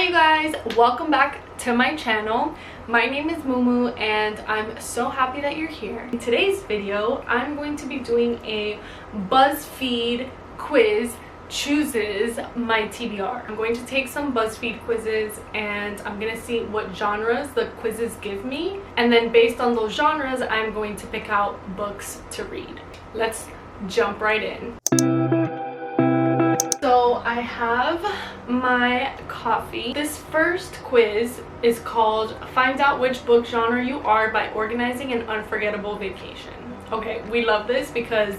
Hi you guys, welcome back to my channel. My name is Mumu and I'm so happy that you're here. In today's video, I'm going to be doing a BuzzFeed quiz chooses my TBR. I'm going to take some BuzzFeed quizzes and I'm gonna see what genres the quizzes give me, and then based on those genres I'm going to pick out books to read. Let's jump right in. So I have my coffee. This first quiz is called Find Out Which Book Genre You Are by Organizing an Unforgettable Vacation. Okay, we love this because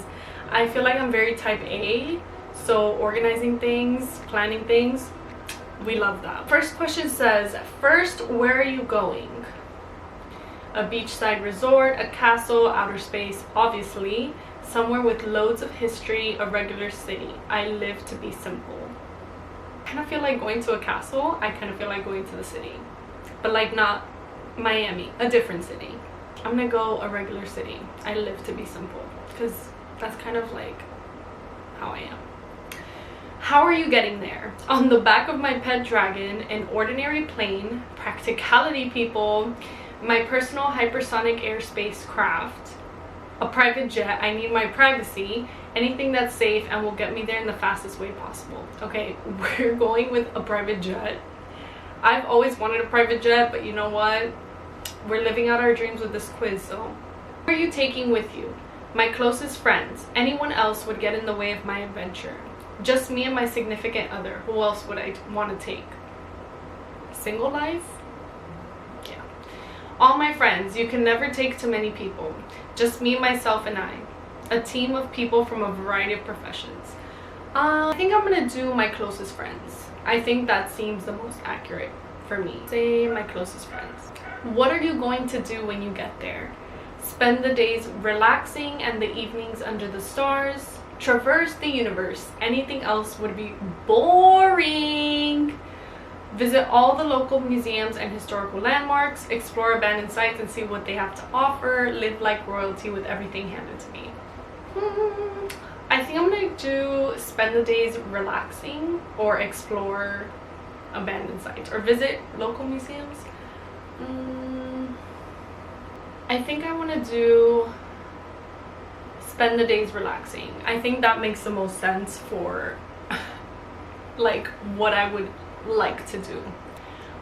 I feel like I'm very type A, so organizing things, planning things, we love that. First question says, first, where are you going? A beachside resort, a castle, outer space, obviously. Somewhere with loads of history, a regular city. I live to be simple. I kind of feel like going to a castle. I kind of feel like going to the city. But like not Miami, a different city. I'm gonna go a regular city. I live to be simple. Because that's kind of like how I am. How are you getting there? On the back of my pet dragon, an ordinary plane, practicality people, my personal hypersonic airspace craft, a private jet, I need my privacy, anything that's safe and will get me there in the fastest way possible. Okay, we're going with a private jet. I've always wanted a private jet, but you know what? We're living out our dreams with this quiz, so. Who are you taking with you? My closest friends. Anyone else would get in the way of my adventure. Just me and my significant other. Who else would I want to take? Single life? Yeah. All my friends. You can never take too many people. Just me, myself, and I. A team of people from a variety of professions. I think I'm gonna do my closest friends. I think that seems the most accurate for me. Say my closest friends. What are you going to do when you get there? Spend the days relaxing and the evenings under the stars. Traverse the universe. Anything else would be boring. Visit all the local museums and historical landmarks, explore abandoned sites and see what they have to offer, live like royalty with everything handed to me. I think I'm gonna do spend the days relaxing or explore abandoned sites or visit local museums. I think I want to do spend the days relaxing. I think that makes the most sense for like what I would like to do.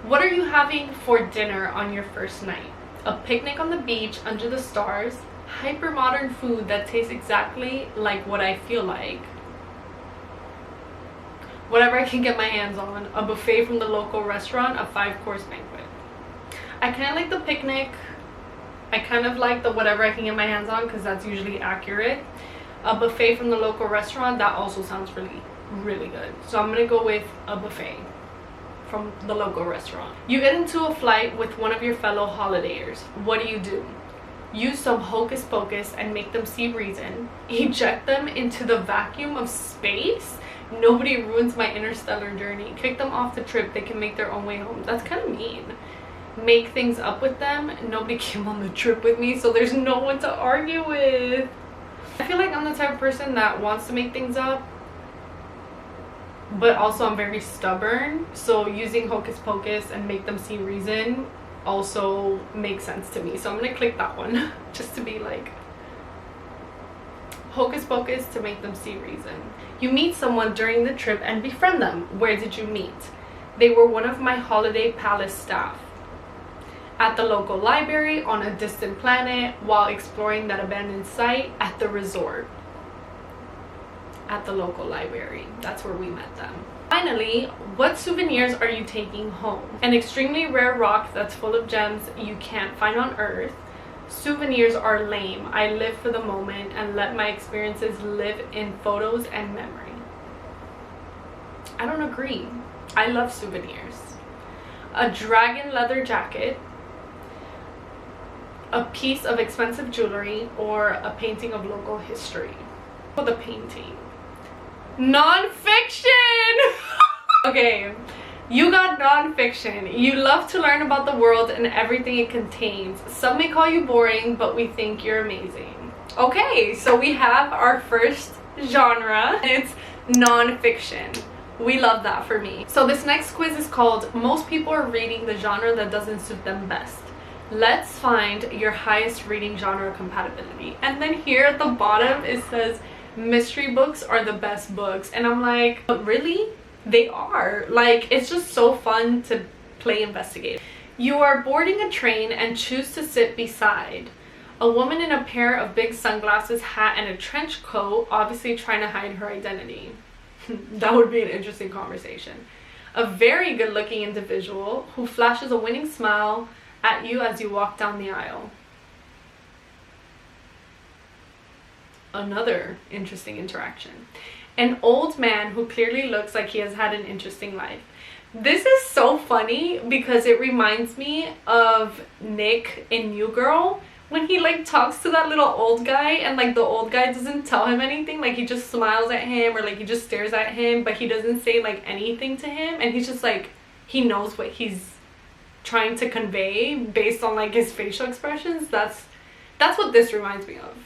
What are you having for dinner on your first night? A picnic on the beach under the stars, hyper modern food that tastes exactly like what I feel like, whatever I can get my hands on, a buffet from the local restaurant, a 5-course banquet. I kind of like the picnic. I kind of like the whatever I can get my hands on because that's usually accurate. A buffet from the local restaurant, that also sounds really good. So I'm gonna go with a buffet from the local restaurant. You get into a flight with one of your fellow holidayers. What do? Use some hocus pocus and make them see reason. Eject them into the vacuum of space. Nobody ruins my interstellar journey. Kick them off the trip. They can make their own way home. That's kind of mean. Make things up with them. Nobody came on the trip with me, so there's no one to argue with. I feel like I'm the type of person that wants to make things up, but also I'm very stubborn, so using hocus pocus and make them see reason also makes sense to me, so I'm gonna click that one just to be like hocus pocus to make them see reason. You meet someone during the trip and befriend them. Where did you meet? They were one of my holiday palace staff. At the local library, on a distant planet, while exploring that abandoned site, at the resort. At the local library. That's where we met them. Finally, what souvenirs are you taking home? An extremely rare rock that's full of gems you can't find on Earth. Souvenirs are lame. I live for the moment and let my experiences live in photos and memory. I don't agree. I love souvenirs. A dragon leather jacket, a piece of expensive jewelry, or a painting of local history. For the painting. Non-fiction! Okay, you got non-fiction. You love to learn about the world and everything it contains. Some may call you boring, but we think you're amazing. Okay, so we have our first genre. It's non-fiction. We love that for me. So this next quiz is called Most People Are Reading the Genre That Doesn't Suit Them Best. Let's find your highest reading genre compatibility. And then here at the bottom it says mystery books are the best books. And I'm like, but really? They are. Like, it's just so fun to play investigate. You are boarding a train and choose to sit beside a woman in a pair of big sunglasses, hat, and a trench coat, obviously trying to hide her identity. That would be an interesting conversation. A very good looking individual who flashes a winning smile at you as you walk down the aisle. Another interesting interaction. An old man who clearly looks like he has had an interesting life. This is so funny because it reminds me of Nick in New Girl when he like talks to that little old guy and like the old guy doesn't tell him anything. Like he just smiles at him or like he just stares at him, but he doesn't say like anything to him, and he's just like, he knows what he's trying to convey based on like his facial expressions. That's what this reminds me of.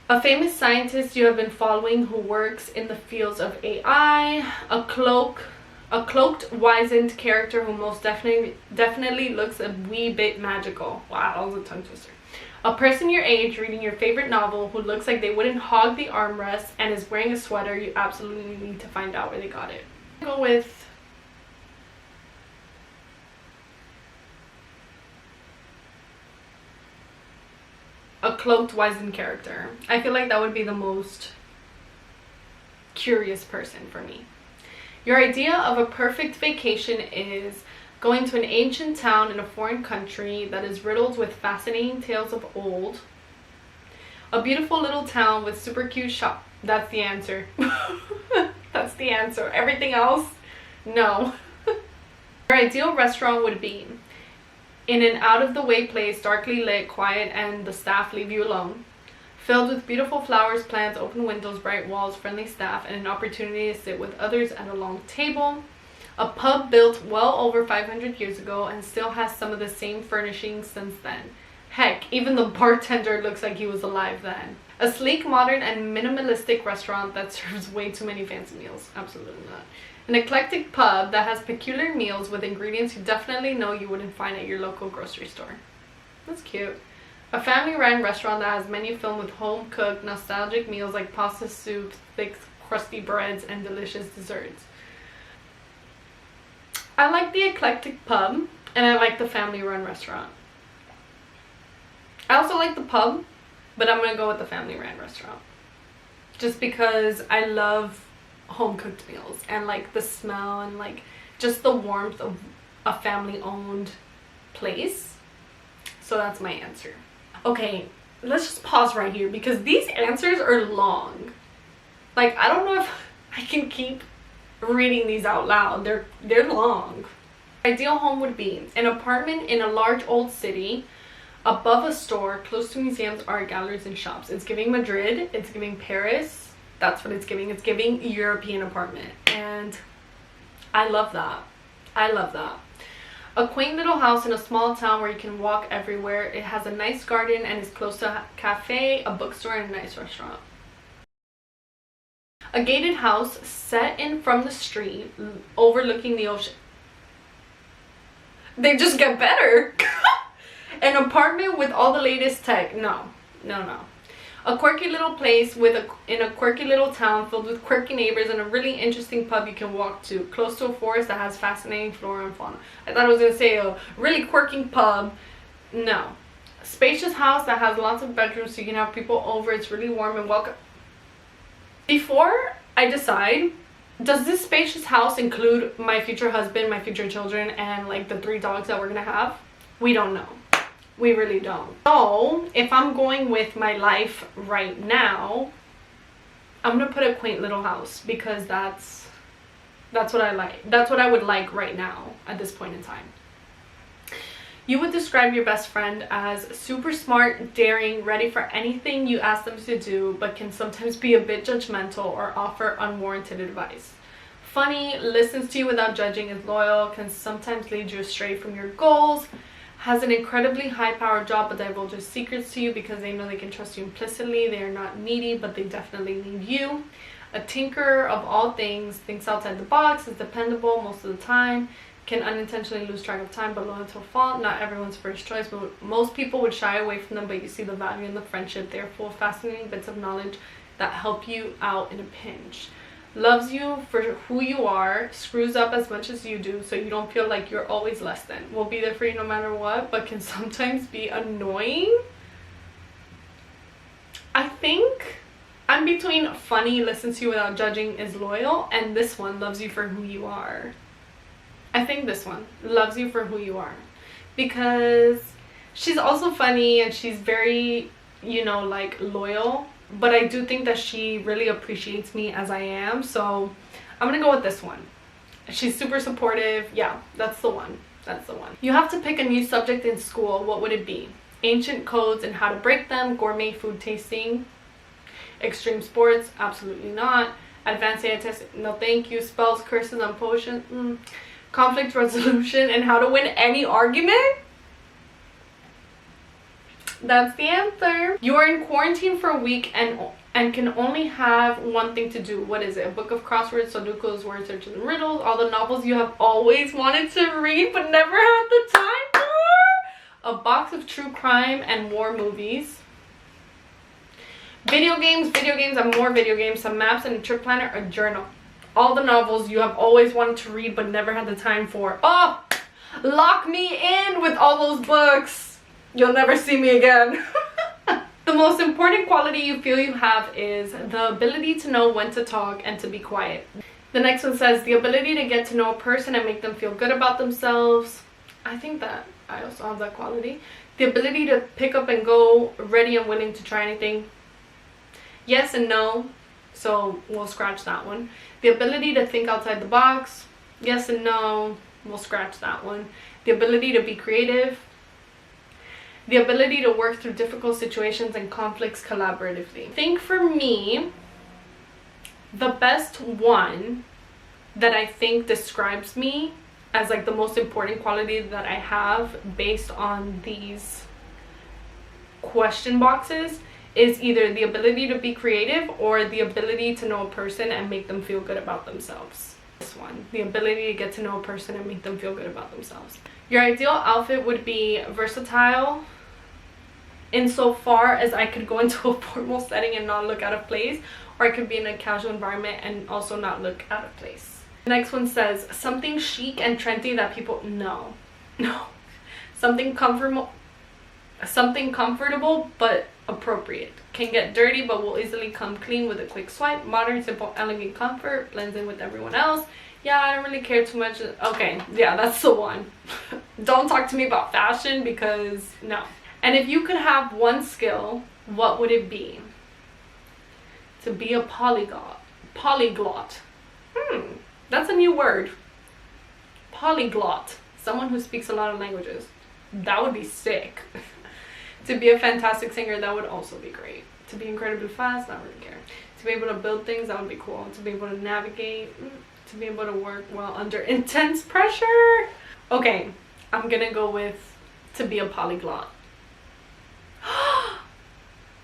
A famous scientist you have been following who works in the fields of AI, a cloaked, wizened character who most definitely looks a wee bit magical. Wow, that was a tongue twister. A person your age reading your favorite novel who looks like they wouldn't hog the armrest and is wearing a sweater you absolutely need to find out where they got it. I'll go with a cloaked, wizened character. I feel like that would be the most curious person for me. Your idea of a perfect vacation is going to an ancient town in a foreign country that is riddled with fascinating tales of old. A beautiful little town with super cute shop. That's the answer. That's the answer. Everything else, no. Your ideal restaurant would be in an out-of-the-way place, darkly lit, quiet, and the staff leave you alone. Filled with beautiful flowers, plants, open windows, bright walls, friendly staff, and an opportunity to sit with others at a long table. A pub built well over 500 years ago and still has some of the same furnishings since then. Heck, even the bartender looks like he was alive then. A sleek, modern, and minimalistic restaurant that serves way too many fancy meals. Absolutely not. An eclectic pub that has peculiar meals with ingredients you definitely know you wouldn't find at your local grocery store. That's cute. A family-run restaurant that has menu filled with home-cooked, nostalgic meals like pasta soups, thick, crusty breads, and delicious desserts. I like the eclectic pub, and I like the family-run restaurant. I also like the pub, but I'm gonna go with the family-run restaurant. Just because I love home-cooked meals, and like the smell, and like just the warmth of a family-owned place. So that's my answer. Okay, let's just pause right here because these answers are long. Like, I don't know if I can keep reading these out loud. They're long. Ideal home would be an apartment in a large old city, above a store, close to museums, art galleries, and shops. It's giving Madrid. It's giving Paris. That's what it's giving. It's giving European apartment, and I love that. I love that. A quaint little house in a small town where you can walk everywhere. It has a nice garden and is close to a cafe, a bookstore, and a nice restaurant. A gated house set in from the street, overlooking the ocean. They just get better. An apartment with all the latest tech. No. A quirky little place in a quirky little town filled with quirky neighbors and a really interesting pub you can walk to, close to a forest that has fascinating flora and fauna. I thought I was gonna say a really quirky pub. No. A spacious house that has lots of bedrooms so you can have people over. It's really warm and welcome. Before I decide, does this spacious house include my future husband, my future children, and like the 3 dogs that we're gonna have? We don't know. We really don't. So if I'm going with my life right now, I'm gonna put a quaint little house because that's what I like. That's what I would like right now at this point in time. You would describe your best friend as super smart, daring, ready for anything you ask them to do, but can sometimes be a bit judgmental or offer unwarranted advice. Funny, listens to you without judging, is loyal, can sometimes lead you astray from your goals, has an incredibly high-powered job but divulges secrets to you because they know they can trust you implicitly. They are not needy, but they definitely need you. A tinker of all things, thinks outside the box, is dependable most of the time, can unintentionally lose track of time but loyal to a fault. Not everyone's first choice, but most people would shy away from them, but you see the value in the friendship. They are full of fascinating bits of knowledge that help you out in a pinch. Loves you for who you are, screws up as much as you do so you don't feel like you're always less than. Will be there for you no matter what, but can sometimes be annoying. I think I'm between funny, listens to you without judging, is loyal, and this one, loves you for who you are. I think this one, loves you for who you are, because she's also funny and she's very, you know, like loyal, but I do think that she really appreciates me as I am, so I'm gonna go with this one. She's super supportive. Yeah, that's the one. That's the one. You have to pick a new subject in school. What would it be? Ancient codes and how to break them, gourmet food tasting, extreme sports, absolutely not. Advanced AI testing, no thank you. Spells, curses, and potions, conflict resolution and how to win any argument. That's the answer. You are in quarantine for a week and can only have one thing to do. What is it? A book of crosswords, sudokus, word searches, and riddles. All the novels you have always wanted to read but never had the time for. A box of true crime and war movies. Video games, and more video games. Some maps and a trip planner, a journal. All the novels you have always wanted to read but never had the time for. Oh, lock me in with all those books. You'll never see me again. The most important quality you feel you have is the ability to know when to talk and to be quiet. The next one says the ability to get to know a person and make them feel good about themselves. I think that I also have that quality. The ability to pick up and go, ready and willing to try anything. Yes and no, so we'll scratch that one. The ability to think outside the box. Yes and no, we'll scratch that one. The ability to be creative. The ability to work through difficult situations and conflicts collaboratively. I think for me, the best one that I think describes me as like the most important quality that I have based on these question boxes is either the ability to be creative or the ability to know a person and make them feel good about themselves. This one, the ability to get to know a person and make them feel good about themselves. Your ideal outfit would be versatile insofar as I could go into a formal setting and not look out of place, or I could be in a casual environment and also not look out of place. The next one says something chic and trendy that people no something comfortable but appropriate, can get dirty but will easily come clean with a quick swipe. Modern, simple, elegant comfort, blends in with everyone else. Yeah, I don't really care too much. Okay, yeah, that's the one. Don't talk to me about fashion because no. And if you could have one skill, what would it be? To be a polyglot. That's a new word. Polyglot. Someone who speaks a lot of languages. That would be sick. To be a fantastic singer, that would also be great. To be incredibly fast, I don't really care. To be able to build things, that would be cool. To be able to navigate, to be able to work well under intense pressure. Okay, I'm gonna go with to be a polyglot.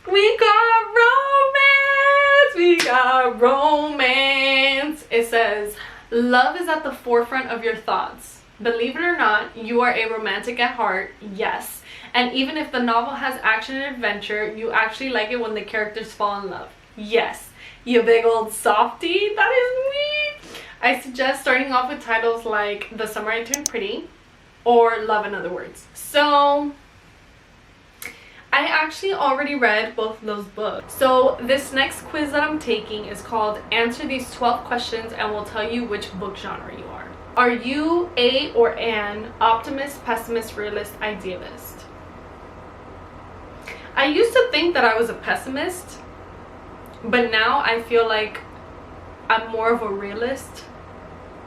We got romance! We got romance! It says, love is at the forefront of your thoughts. Believe it or not, you are a romantic at heart, yes. And even if the novel has action and adventure, you actually like it when the characters fall in love. Yes, you big old softie, that is me! I suggest starting off with titles like The Summer I Turned Pretty or Love in Other Words. So I actually already read both of those books. So this next quiz that I'm taking is called Answer These 12 Questions and will tell you which book genre you are. Are you a or an optimist, pessimist, realist, idealist? I used to think that I was a pessimist, but now I feel like I'm more of a realist.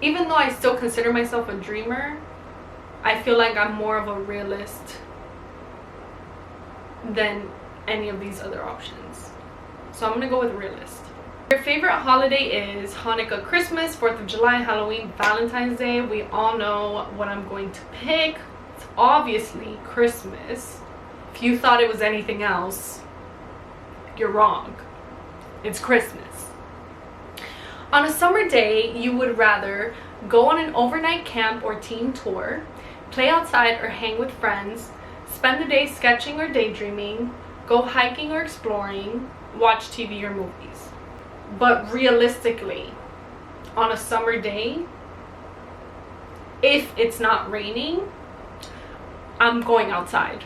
Even though I still consider myself a dreamer, I feel like I'm more of a realist than any of these other options. So I'm gonna go with realist. Your favorite holiday is Hanukkah, Christmas, 4th of July, Halloween, Valentine's Day. We all know what I'm going to pick. It's obviously Christmas. If you thought it was anything else, you're wrong. It's Christmas. On a summer day, you would rather go on an overnight camp or team tour, play outside or hang with friends, spend the day sketching or daydreaming, go hiking or exploring, watch TV or movies. But realistically, on a summer day, if it's not raining, I'm going outside.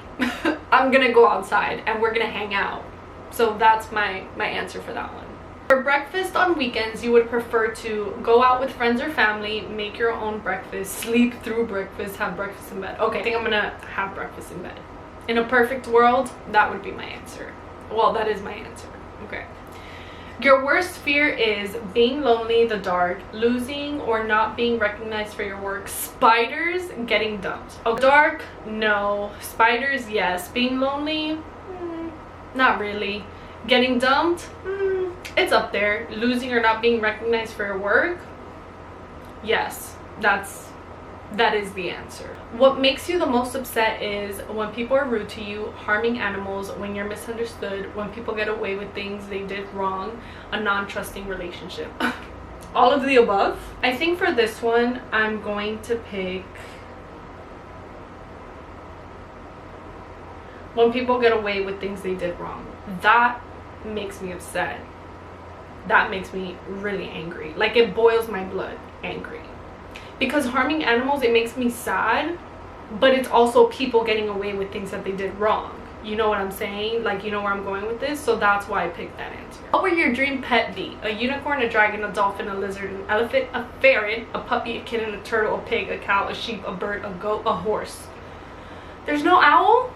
I'm gonna go outside and we're gonna hang out. So that's my answer for that one. For breakfast on weekends, you would prefer to go out with friends or family, make your own breakfast, sleep through breakfast, have breakfast in bed. Okay, I think I'm gonna have breakfast in bed. In a perfect world, that would be my answer. Well, that is my answer. Okay. Your worst fear is being lonely, the dark, losing or not being recognized for your work, spiders, getting dumped. Oh, dark, no. Spiders, yes. Being lonely, not really. Getting dumped, it's up there. Losing or not being recognized for your work, yes, that is the answer. What makes you the most upset is when people are rude to you, harming animals, when you're misunderstood, when people get away with things they did wrong, a non-trusting relationship. All of the above. I think for this one, I'm going to pick when people get away with things they did wrong. That makes me upset. That makes me really angry. Like, it boils my blood angry. Because harming animals, it makes me sad, but it's also people getting away with things that they did wrong. You know what I'm saying? Like, you know where I'm going with this? So that's why I picked that answer. What would your dream pet be? A unicorn, a dragon, a dolphin, a lizard, an elephant, a ferret, a puppy, a kitten, a turtle, a pig, a cow, a sheep, a bird, a goat, a horse. There's no owl?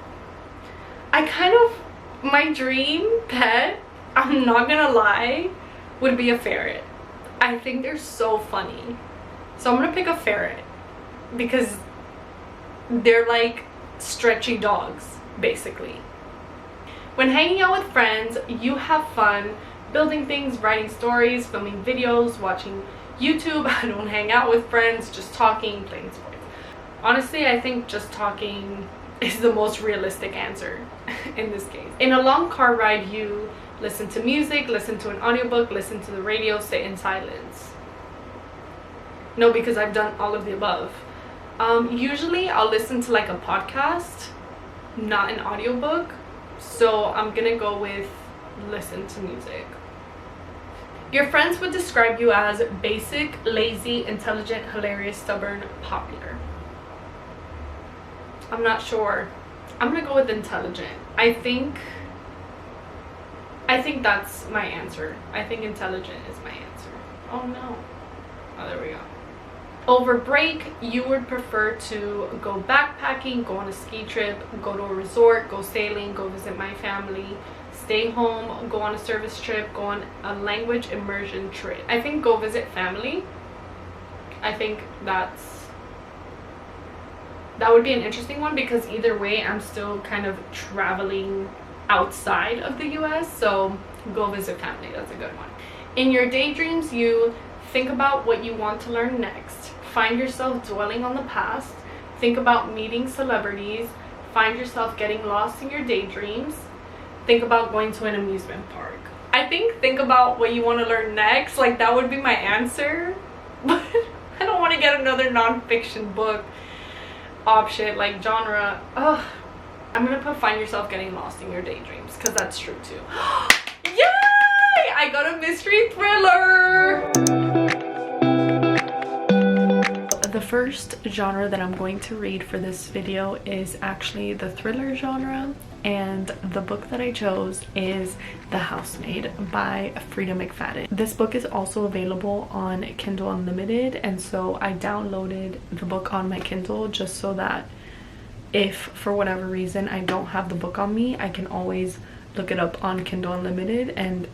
My dream pet, I'm not gonna lie, would be a ferret. I think they're so funny. So I'm gonna pick a ferret because they're like stretchy dogs, basically. When hanging out with friends, you have fun building things, writing stories, filming videos, watching YouTube. I don't hang out with friends, just talking, playing sports. Honestly, I think just talking is the most realistic answer in this case. In a long car ride, you listen to music, listen to an audiobook, listen to the radio, sit in silence. No, because I've done all of the above. Usually I'll listen to like a podcast, not an audiobook. So I'm gonna go with listen to music. Your friends would describe you as basic, lazy, intelligent, hilarious, stubborn, popular. I'm not sure. I'm gonna go with intelligent. I think that's my answer. I think intelligent is my answer. Oh no. Oh, there we go. Over break, you would prefer to go backpacking, go on a ski trip, go to a resort, go sailing, go visit my family, stay home, go on a service trip, go on a language immersion trip. I think go visit family. I think that would be an interesting one because either way I'm still kind of traveling outside of the US, so go visit family. That's a good one. In your daydreams, you think about what you want to learn next, find yourself dwelling on the past, think about meeting celebrities, find yourself getting lost in your daydreams, think about going to an amusement park. I think about what you want to learn next, like that would be my answer, but I don't want to get another nonfiction book option, like genre. Ugh. I'm gonna put find yourself getting lost in your daydreams because that's true too. Yay! I got a mystery thriller! The first genre that I'm going to read for this video is actually the thriller genre, and the book that I chose is The Housemaid by Frieda McFadden. This book is also available on Kindle Unlimited, and so I downloaded the book on my Kindle just so that if for whatever reason I don't have the book on me, I can always look it up on Kindle Unlimited and,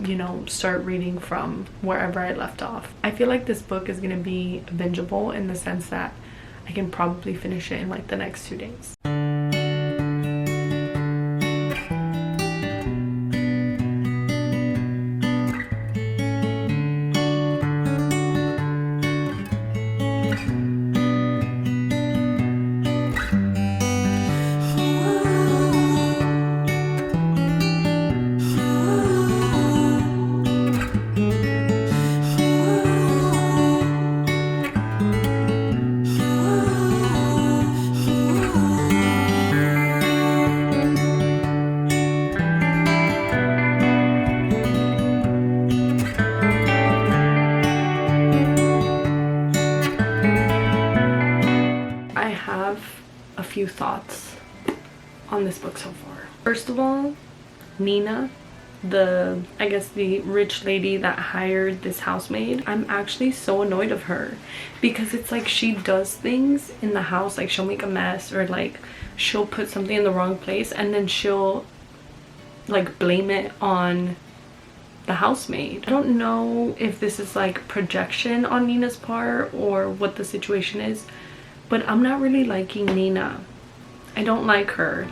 you know, start reading from wherever I left off. I feel like this book is gonna be bingeable in the sense that I can probably finish it in like the next 2 days. few thoughts on this book so far. First of all, Nina, I guess the rich lady that hired this housemaid, I'm actually so annoyed of her because it's like she does things in the house, like she'll make a mess or like she'll put something in the wrong place and then she'll like blame it on the housemaid. I don't know if this is like projection on Nina's part or what the situation is, but I'm not really liking Nina. I don't like her.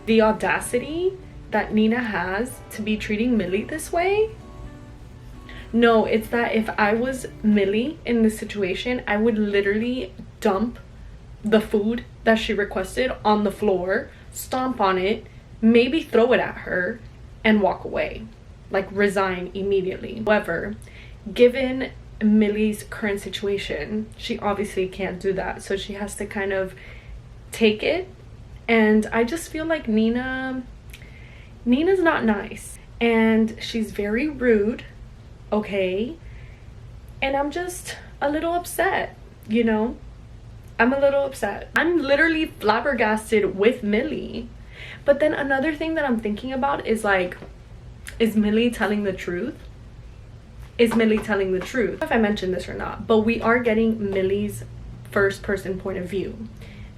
The audacity that Nina has to be treating Millie this way. No, it's that if I was Millie in this situation, I would literally dump the food that she requested on the floor, stomp on it, maybe throw it at her, and walk away. Like resign immediately. However, given Millie's current situation, she obviously can't do that. So she has to kind of take it. And I just feel like Nina's not nice. And she's very rude, okay? And I'm just a little upset, you know? I'm a little upset. I'm literally flabbergasted with Millie. But then another thing that I'm thinking about is like, is Millie telling the truth? Is Millie telling the truth? I don't know if I mentioned this or not, but we are getting Millie's first person point of view.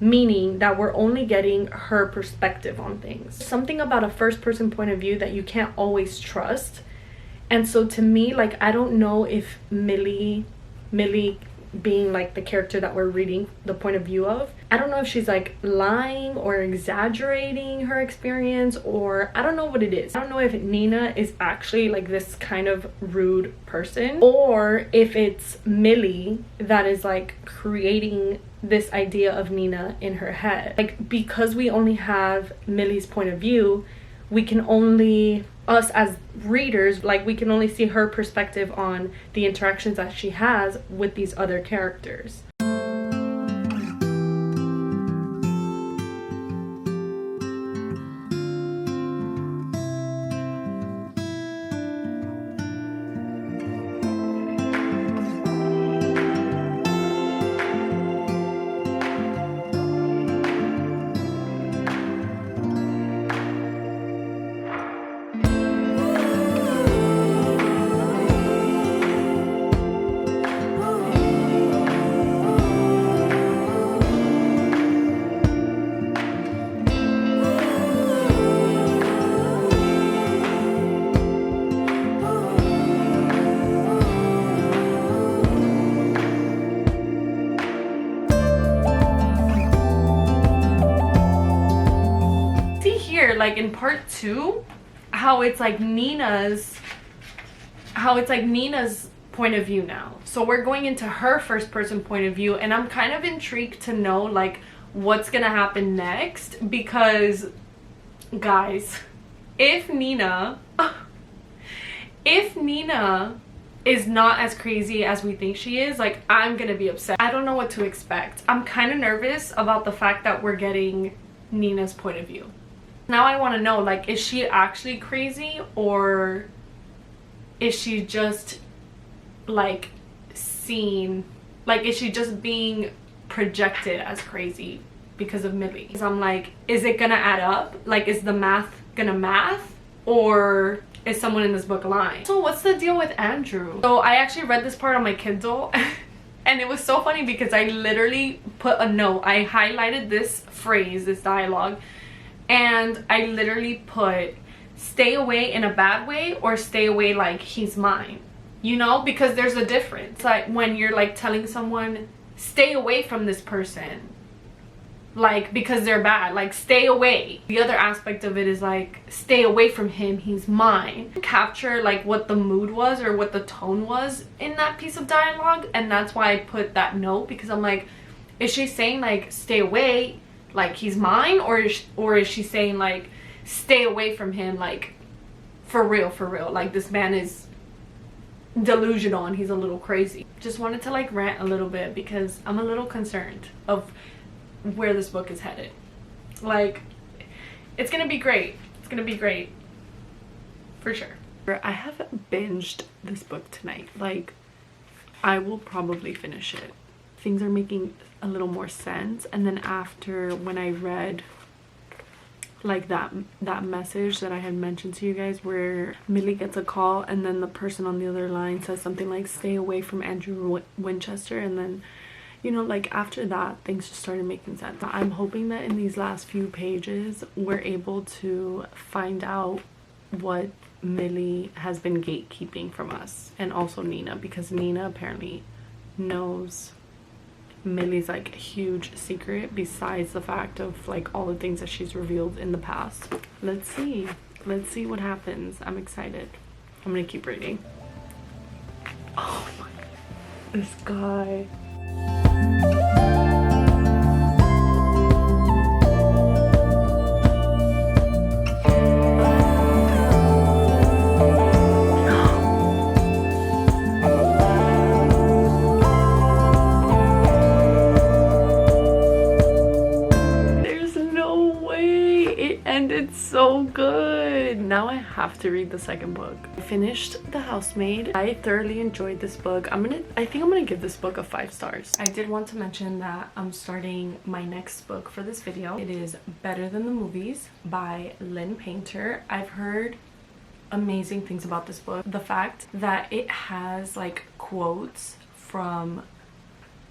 Meaning that we're only getting her perspective on things. Something about a first person point of view that you can't always trust. And so to me, like, I don't know if Millie being like the character that we're reading the point of view of, I don't know if she's like lying or exaggerating her experience, or I don't know what it is. I don't know if Nina is actually like this kind of rude person, or if it's Millie that is like creating this idea of Nina in her head. Like, because we only have Millie's point of view, we can only, us as readers, like, we can only see her perspective on the interactions that she has with these other characters. Like in part 2, how it's like Nina's point of view now. So we're going into her first person point of view, and I'm kind of intrigued to know like what's gonna happen next, because guys, if Nina is not as crazy as we think she is, like, I'm gonna be upset. I don't know what to expect. I'm kind of nervous about the fact that we're getting Nina's point of view. Now I want to know, like, is she actually crazy, or is she just like seen, like, is she just being projected as crazy because of Millie? Because I'm like, is it gonna add up? Like, is the math gonna math, or is someone in this book lying? So what's the deal with Andrew? So I actually read this part on my Kindle and it was so funny because I literally put a note. I highlighted this phrase, this dialogue, and I literally put, stay away in a bad way or stay away like he's mine. You know, because there's a difference. Like when you're like telling someone, stay away from this person, like, because they're bad, like stay away. The other aspect of it is like, stay away from him, he's mine. Capture like what the mood was or what the tone was in that piece of dialogue, and that's why I put that note, because I'm like, is she saying like stay away, like he's mine, or is she saying like stay away from him, like for real, like this man is delusional and he's a little crazy. Just wanted to like rant a little bit because I'm a little concerned of where this book is headed. Like, it's gonna be great. It's gonna be great for sure. I haven't binged this book tonight. Like, I will probably finish it. Things are making a little more sense, and then after, when I read like that message that I had mentioned to you guys, where Millie gets a call and then the person on the other line says something like stay away from Andrew Winchester, and then, you know, like after that things just started making sense. I'm hoping that in these last few pages we're able to find out what Millie has been gatekeeping from us, and also Nina, because Nina apparently knows Millie's like huge secret, besides the fact of like all the things that she's revealed in the past. Let's see what happens. I'm excited. I'm gonna keep reading. Oh my, this guy. So good. Now I have to read the second book. I finished The Housemaid. I thoroughly enjoyed this book. I think I'm gonna give this book a 5 stars. I did want to mention that I'm starting my next book for this video. It is Better Than the Movies by Lynn Painter. I've heard amazing things about this book. The fact that it has like quotes from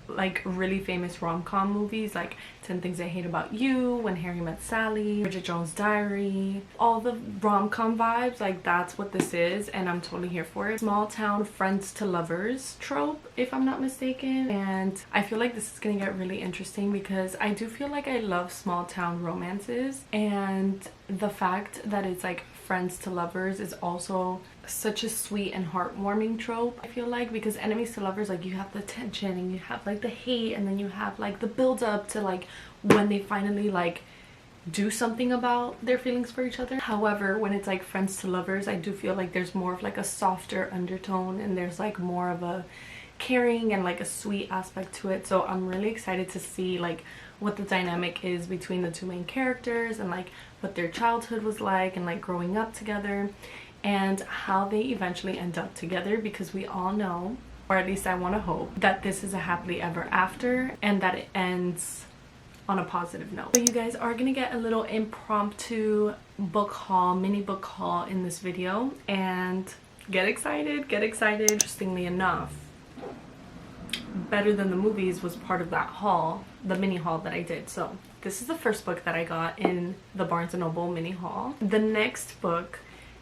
like really famous rom-com movies, like 10 Things I Hate About You, When Harry Met Sally, Bridget Jones' Diary, all the rom-com vibes, like that's what this is, and I'm totally here for it. Small town friends to lovers trope, if I'm not mistaken, and I feel like this is gonna get really interesting because I do feel like I love small town romances, and the fact that it's like friends to lovers is also such a sweet and heartwarming trope, I feel like, because enemies to lovers, like you have the tension and you have like the hate, and then you have like the build up to like when they finally like do something about their feelings for each other. However, when it's like friends to lovers, I do feel like there's more of like a softer undertone, and there's like more of a caring and like a sweet aspect to it. So I'm really excited to see like what the dynamic is between the two main characters, and like what their childhood was like, and like growing up together, and how they eventually end up together, because we all know, or at least I want to hope, that this is a happily ever after and that it ends on a positive note. So you guys are gonna get a little impromptu book haul, mini book haul in this video, and get excited, get excited. Interestingly enough, Better Than the Movies was part of that haul, the mini haul that I did. So this is the first book that I got in the Barnes & Noble mini haul. The next book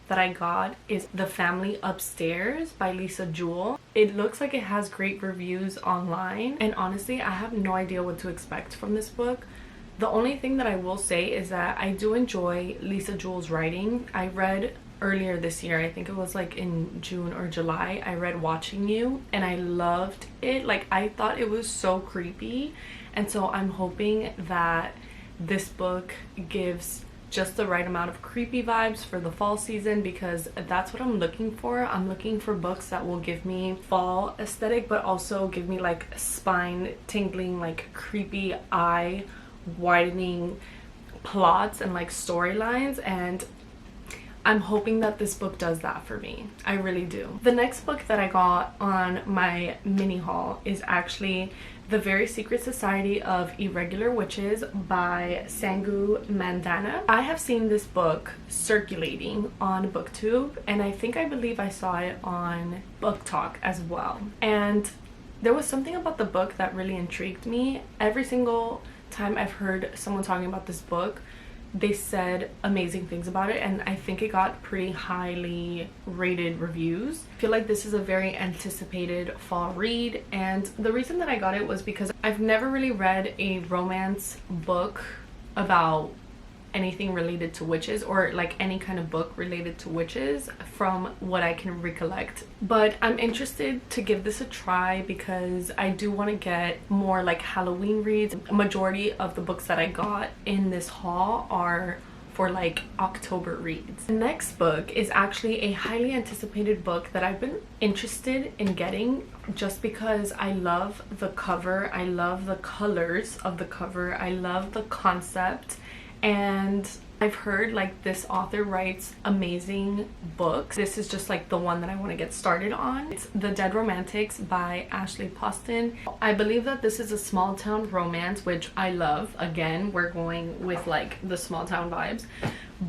that I got is The Family Upstairs by Lisa Jewell. It looks like it has great reviews online, and honestly I have no idea what to expect from this book. The only thing that I will say is that I do enjoy Lisa Jewell's writing. I read earlier this year, I think it was like in June or July, I read Watching You, and I loved it. Like, I thought it was so creepy, and so I'm hoping that this book gives just the right amount of creepy vibes for the fall season, because that's what I'm looking for. I'm looking for books that will give me fall aesthetic, but also give me like spine tingling, like creepy eye widening plots and like storylines, and I'm hoping that this book does that for me. I really do. The next book that I got on my mini haul is actually The Very Secret Society of Irregular Witches by Sangu Mandanna. I have seen this book circulating on BookTube, and I believe I saw it on Book Talk as well. And there was something about the book that really intrigued me. Every single time I've heard someone talking about this book, they said amazing things about it, and I think it got pretty highly rated reviews. I feel like this is a very anticipated fall read, and the reason that I got it was because I've never really read a romance book about anything related to witches, or like any kind of book related to witches from what I can recollect. But I'm interested to give this a try because I do want to get more like Halloween reads. A majority of the books that I got in this haul are for like October reads. The next book is actually a highly anticipated book that I've been interested in getting just because I love the cover, I love the colors of the cover, I love the concept, and I've heard like this author writes amazing books. This is just like the one that I want to get started on. It's The Dead Romantics by Ashley Poston. I believe that this is a small town romance, which I love. Again, we're going with like the small town vibes,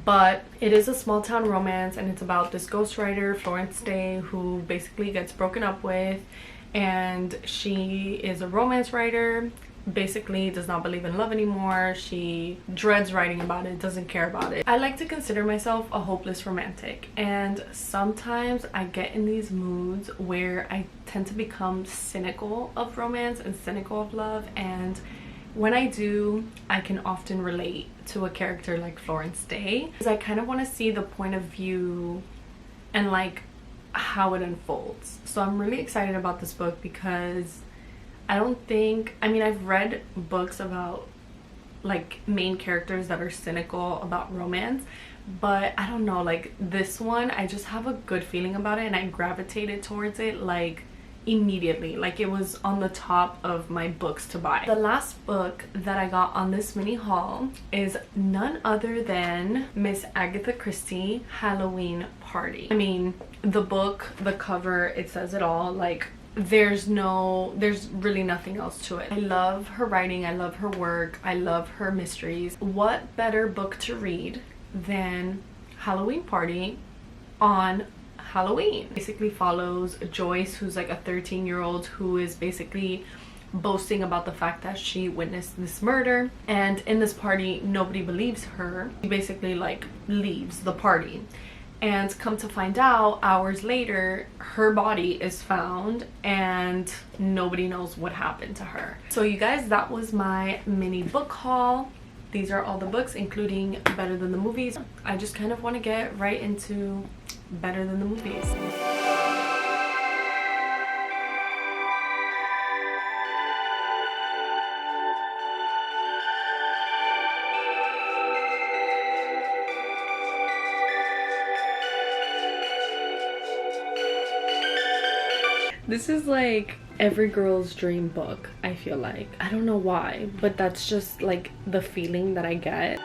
but it is a small town romance, and it's about this ghostwriter Florence Day who basically gets broken up with, and she is a romance writer, basically does not believe in love anymore. She dreads writing about it, doesn't care about it. I like to consider myself a hopeless romantic, and sometimes I get in these moods where I tend to become cynical of romance and cynical of love, and when I do, I can often relate to a character like Florence Day, because I kind of want to see the point of view and like how it unfolds. So I'm really excited about this book because I mean, I've read books about like main characters that are cynical about romance, but I don't know, like this one, I just have a good feeling about it, and I gravitated towards it like immediately. Like it was on the top of my books to buy. The last book that I got on this mini haul is none other than Miss Agatha Christie, Halloween Party. I mean, the book, the cover, it says it all. Like there's really nothing else to it. I love her writing, I love her work, I love her mysteries. What better book to read than Halloween Party on Halloween? Basically follows Joyce, who's like a 13-year-old who is basically boasting about the fact that she witnessed this murder, and in this party nobody believes her. She basically like leaves the party, and come to find out hours later her body is found and nobody knows what happened to her. So you guys, that was my mini book haul. These are all the books, including Better Than the Movies. I just kind of want to get right into Better Than the Movies. This is like every girl's dream book, I feel like. I don't know why, but that's just like the feeling that I get.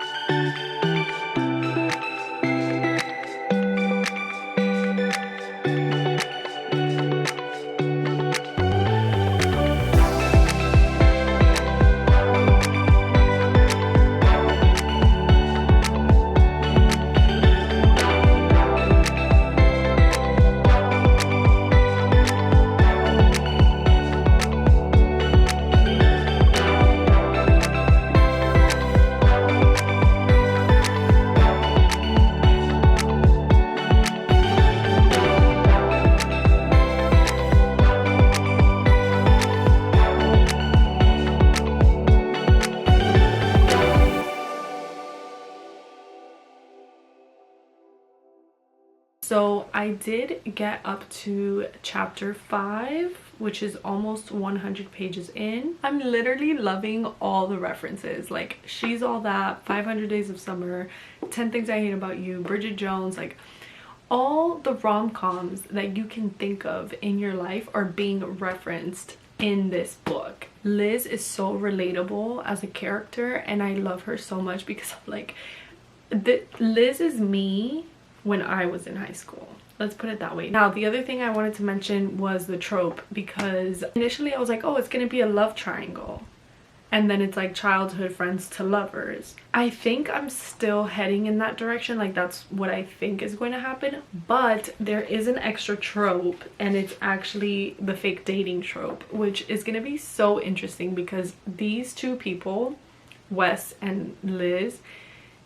So I did get up to chapter 5, which is almost 100 pages in. I'm literally loving all the references, like She's All That, 500 Days of Summer, 10 Things I Hate About You, Bridget Jones, like all the rom-coms that you can think of in your life are being referenced in this book. Liz is so relatable as a character, and I love her so much because of like Liz is me when I was in high school. Let's put it that way. Now, the other thing I wanted to mention was the trope, because initially I was like, oh, it's gonna be a love triangle, and then it's like childhood friends to lovers. I think I'm still heading in that direction, like that's what I think is going to happen, but there is an extra trope, and it's actually the fake dating trope, which is gonna be so interesting because these two people, Wes and Liz,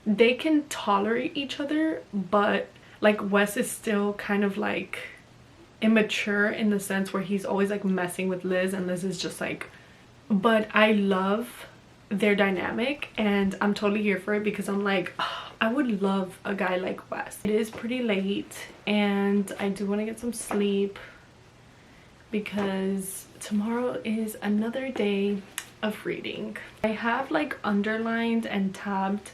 they can tolerate each other, but like Wes is still kind of like immature in the sense where he's always like messing with Liz, and Liz is just like, but I love their dynamic and I'm totally here for it, because I'm like, oh, I would love a guy like Wes. It is pretty late and I do want to get some sleep because tomorrow is another day of reading. I have like underlined and tabbed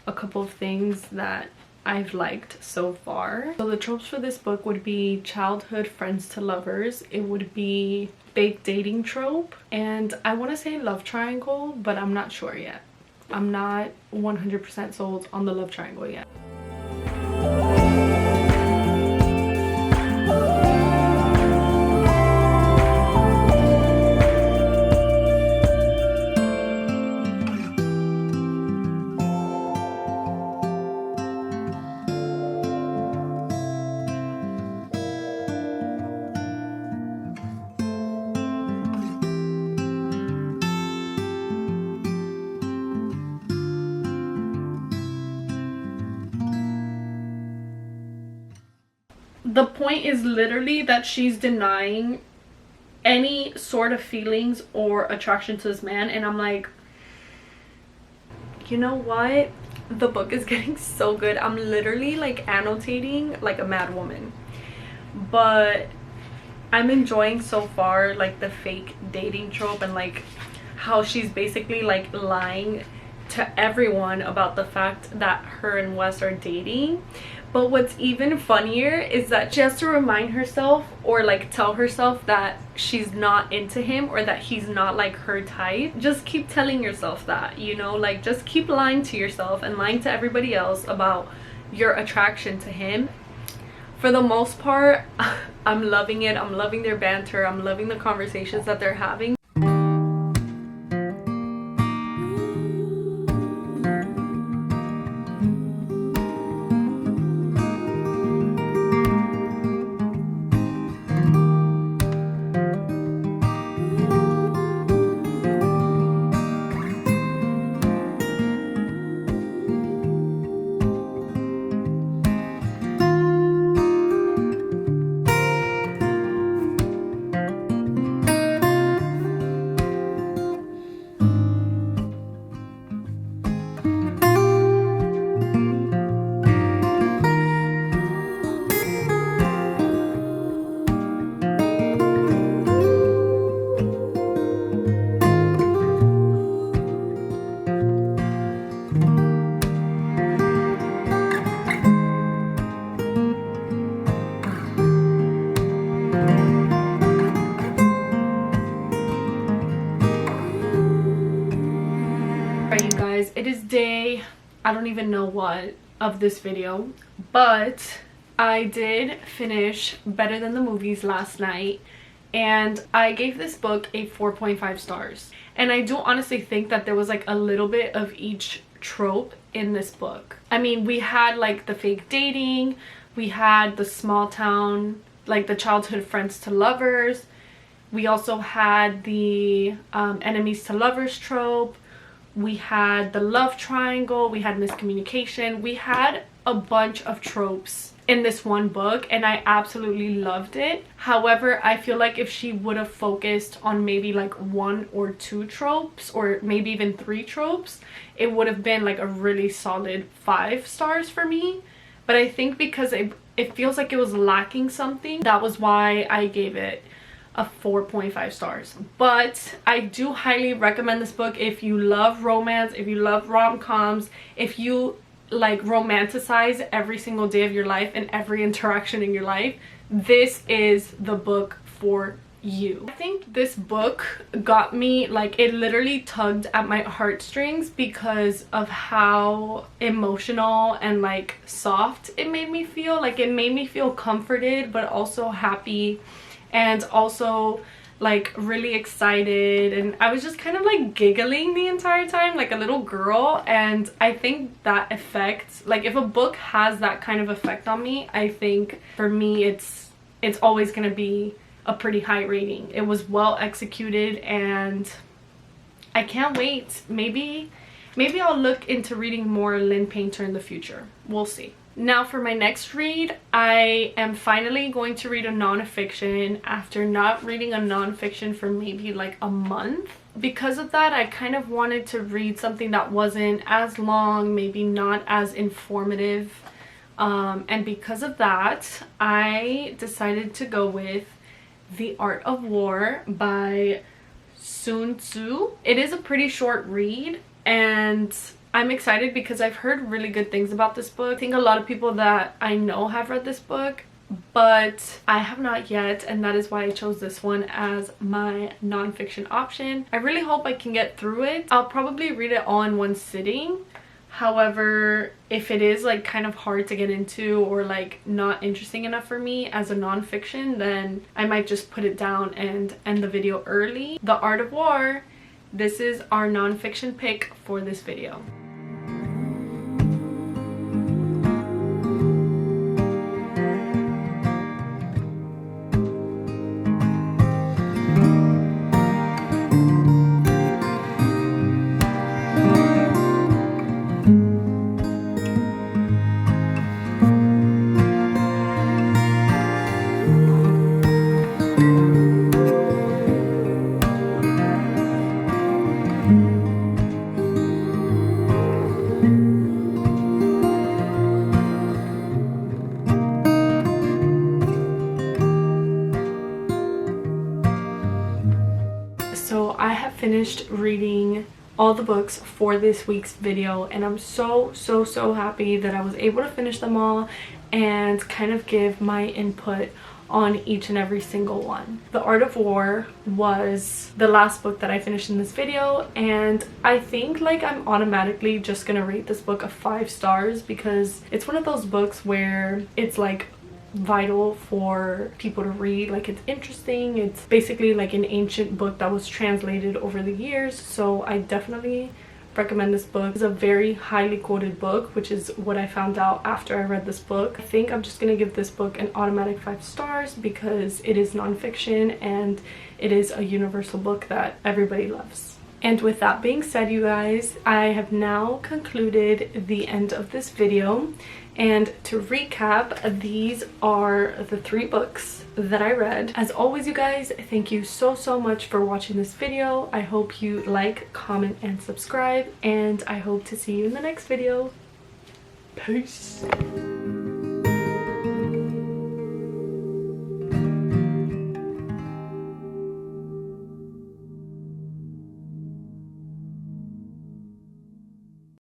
a couple of things that I've liked so far. So the tropes for this book would be childhood friends to lovers, it would be fake dating trope, and I want to say love triangle, but I'm not sure yet. I'm not 100% sold on the love triangle yet. The point is literally that she's denying any sort of feelings or attraction to this man, and I'm like, you know what? The book is getting so good. I'm literally like annotating like a mad woman, but I'm enjoying so far like the fake dating trope and like how she's basically like lying to everyone about the fact that her and Wes are dating. But what's even funnier is that she has to remind herself or like tell herself that she's not into him or that he's not like her type. Just keep telling yourself that, you know, like just keep lying to yourself and lying to everybody else about your attraction to him. For the most part, I'm loving it. I'm loving their banter. I'm loving the conversations that they're having. It is day, I don't even know what, of this video, but I did finish Better Than the Movies last night, and I gave this book a 4.5 stars. And I do honestly think that there was like a little bit of each trope in this book. I mean, we had like the fake dating, we had the small town, like the childhood friends to lovers, we also had the enemies to lovers trope, we had the love triangle, we had miscommunication, we had a bunch of tropes in this one book, and I absolutely loved it. However, I feel like if she would have focused on maybe like 1 or 2 tropes, or maybe even 3 tropes, it would have been like a really solid 5 stars for me. But I think because it feels like it was lacking something, that was why I gave it a 4.5 stars. But I do highly recommend this book if you love romance, if you love rom-coms, if you like romanticize every single day of your life and every interaction in your life. This is the book for you. I think this book got me, like, it literally tugged at my heartstrings because of how emotional and like soft it made me feel. Like, it made me feel comforted but also happy, and also like really excited, and I was just kind of like giggling the entire time like a little girl. And I think that effect, like if a book has that kind of effect on me, I think for me it's always gonna be a pretty high rating. It was well executed, and I can't wait. Maybe Maybe I'll look into reading more Lynn Painter in the future. We'll see. Now for my next read, I am finally going to read a nonfiction after not reading a nonfiction for maybe like a month. Because of that, I kind of wanted to read something that wasn't as long, maybe not as informative. And because of that, I decided to go with The Art of War by Sun Tzu. It is a pretty short read, and I'm excited because I've heard really good things about this book. I think a lot of people that I know have read this book, but I have not yet, and that is why I chose this one as my nonfiction option. I really hope I can get through it. I'll probably read it all in one sitting. However, if it is like kind of hard to get into or like not interesting enough for me as a nonfiction, then I might just put it down and end the video early. The Art of War, this is our nonfiction pick for this video. So I have finished reading all the books for this week's video, and I'm so happy that I was able to finish them all and kind of give my input on each and every single one. The Art of War was the last book that I finished in this video, and I think like I'm automatically just gonna rate this book a 5 stars because it's one of those books where it's like vital for people to read. Like, it's interesting. It's basically like an ancient book that was translated over the years, so I definitely recommend this book. It's a very highly quoted book, which is what I found out after I read this book. I think I'm just gonna give this book an automatic 5 stars because it is nonfiction and it is a universal book that everybody loves. And with that being said, you guys, I have now concluded the end of this video. And to recap, these are the 3 books that I read. As always, you guys, thank you so much for watching this video. I hope you like, comment, and subscribe, and I hope to see you in the next video. Peace.